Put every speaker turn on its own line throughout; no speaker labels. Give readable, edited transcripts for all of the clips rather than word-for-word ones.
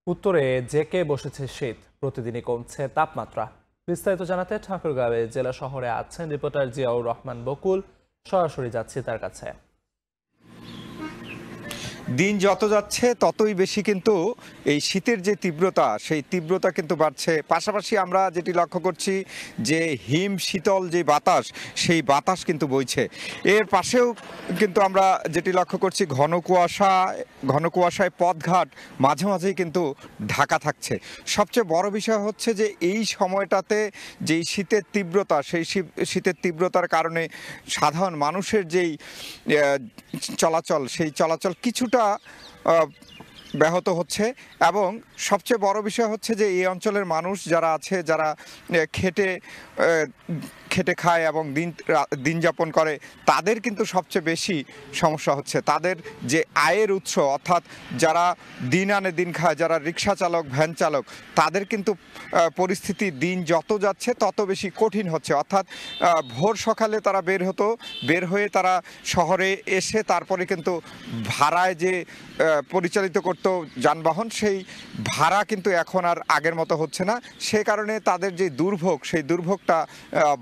উত্তরে জেঁকে বসেছে শীত, প্রতিদিনই কমছে তাপমাত্রা। বিস্তারিত জানাতে ঠাকুরগাঁও জেলা শহরে আছেন রিপোর্টার জিয়াউর রহমান বকুল। সরাসরি যাচ্ছি তার কাছে।
দিন যত যাচ্ছে ততই বেশি কিন্তু এই শীতের যে তীব্রতা সেই তীব্রতা কিন্তু বাড়ছে। পাশাপাশি আমরা যেটি লক্ষ্য করছি যে হিম শীতল যে বাতাস সেই বাতাস কিন্তু বইছে। এর পাশেও কিন্তু আমরা যেটি লক্ষ্য করছি ঘন কুয়াশায় পথঘাট মাঝে মাঝেই কিন্তু ঢাকা থাকছে। সবচেয়ে বড় বিষয় হচ্ছে যে এই সময়টাতে যেই শীতের তীব্রতা সেই শীতের তীব্রতার কারণে সাধারণ মানুষের যেই চলাচল সেই চলাচল কিছুটা ব্যাহত হচ্ছে। এবং সবচেয়ে বড় বিষয় হচ্ছে যে এই অঞ্চলের মানুষ যারা আছে, যারা খেটে খায় এবং দিন যাপন করে, তাদের কিন্তু সবচেয়ে বেশি সমস্যা হচ্ছে। তাদের যে আয়ের উৎস, অর্থাৎ যারা দিন আনে দিন খায়, যারা রিক্সা চালক, ভ্যান চালক, তাদের কিন্তু পরিস্থিতি দিন যত যাচ্ছে তত বেশি কঠিন হচ্ছে। অর্থাৎ ভোর সকালে তারা বের হয়ে তারা শহরে এসে তারপরে কিন্তু ভাড়ায় যে পরিচালিত করত যানবাহন, সেই ভাড়া কিন্তু এখন আর আগের মতো হচ্ছে না। সে কারণে তাদের যে দুর্ভোগ, সেই দুর্ভোগটা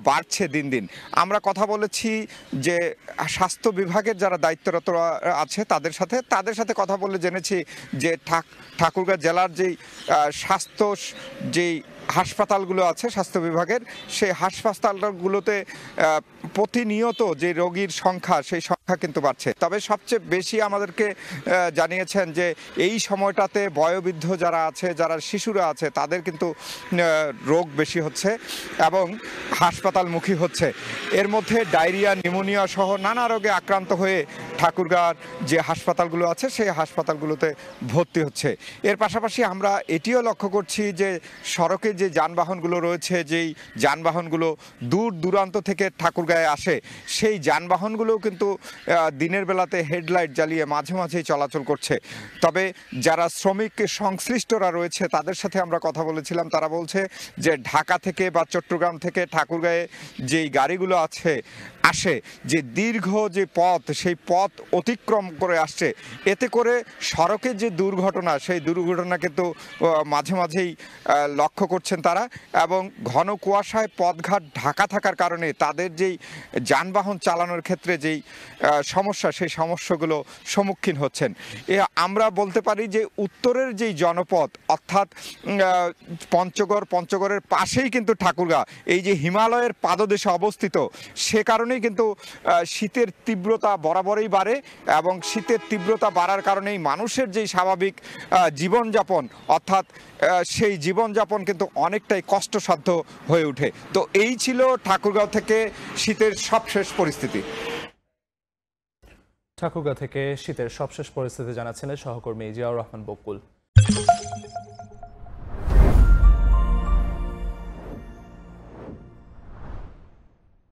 বাড়ছে দিন দিন। আমরা কথা বলেছি যে স্বাস্থ্য বিভাগের যারা দায়িত্বরত আছে তাদের সাথে কথা বলে জেনেছি যে ঠাকুরগাঁও জেলার যেই স্বাস্থ্য যেই হাসপাতালগুলো আছে স্বাস্থ্য বিভাগের, সেই হাসপাতালগুলোতে প্রতিনিয়ত যে রোগীর সংখ্যা সেই সংখ্যা কিন্তু বাড়ছে। তবে সবচেয়ে বেশি আমাদেরকে জানিয়েছেন যে এই সময়টাতে বয়োবৃদ্ধ যারা আছে, যারা শিশুরা আছে, তাদের কিন্তু রোগ বেশি হচ্ছে এবং হাসপাতালমুখী হচ্ছে। এর মধ্যে ডায়রিয়া, নিউমোনিয়া সহ নানা রোগে আক্রান্ত হয়ে ঠাকুরগাঁওর যে হাসপাতালগুলো আছে সেই হাসপাতালগুলোতে ভর্তি হচ্ছে। এর পাশাপাশি আমরা এটিও লক্ষ্য করছি যে সড়কে যে যানবাহনগুলো রয়েছে, যেই যানবাহনগুলো দূর দূরান্ত থেকে ঠাকুরগাঁয়ে আসে, সেই যানবাহনগুলোও কিন্তু দিনের বেলাতে হেডলাইট জ্বালিয়ে মাঝে মাঝেই চলাচল করছে। তবে যারা শ্রমিক সংশ্লিষ্টরা রয়েছে তাদের সাথে আমরা কথা বলেছিলাম, তারা বলছে যে ঢাকা থেকে বা চট্টগ্রাম থেকে ঠাকুরগাঁয়ে যেই গাড়িগুলো আসে, যে দীর্ঘ যে পথ সেই পথ অতিক্রম করে আসছে, এতে করে সড়কের যে দুর্ঘটনা সেই দুর্ঘটনা কিন্তু মাঝে মাঝেই লক্ষ্য করছেন তারা। এবং ঘন কুয়াশায় পথঘাট ঢাকা থাকার কারণে তাদের যেই যানবাহন চালানোর ক্ষেত্রে যেই সমস্যা, সেই সমস্যাগুলো সম্মুখীন হচ্ছেন। আমরা বলতে পারি যে উত্তরের যেই জনপদ, অর্থাৎ পঞ্চগড়ের পাশেই কিন্তু ঠাকুরগাঁও, এই যে হিমালয়ের পাদদেশে অবস্থিত, সে কারণেই কিন্তু শীতের তীব্রতা বরাবরই বাড়ে এবং শীতের তীব্রতা বাড়ার কারণেই মানুষের যেই স্বাভাবিক জীবনযাপন, অর্থাৎ সেই জীবনযাপন কিন্তু অনেকটাই কষ্টসাধ্য হয়ে ওঠে। তো এই ছিল ঠাকুরগাঁও থেকে শীতের সবশেষ পরিস্থিতি।
ঠাকুরগাঁও থেকে শীতের সবশেষ পরিস্থিতি জানাচ্ছিলেন সহকর্মী জিয়াউর রহমান বকুল।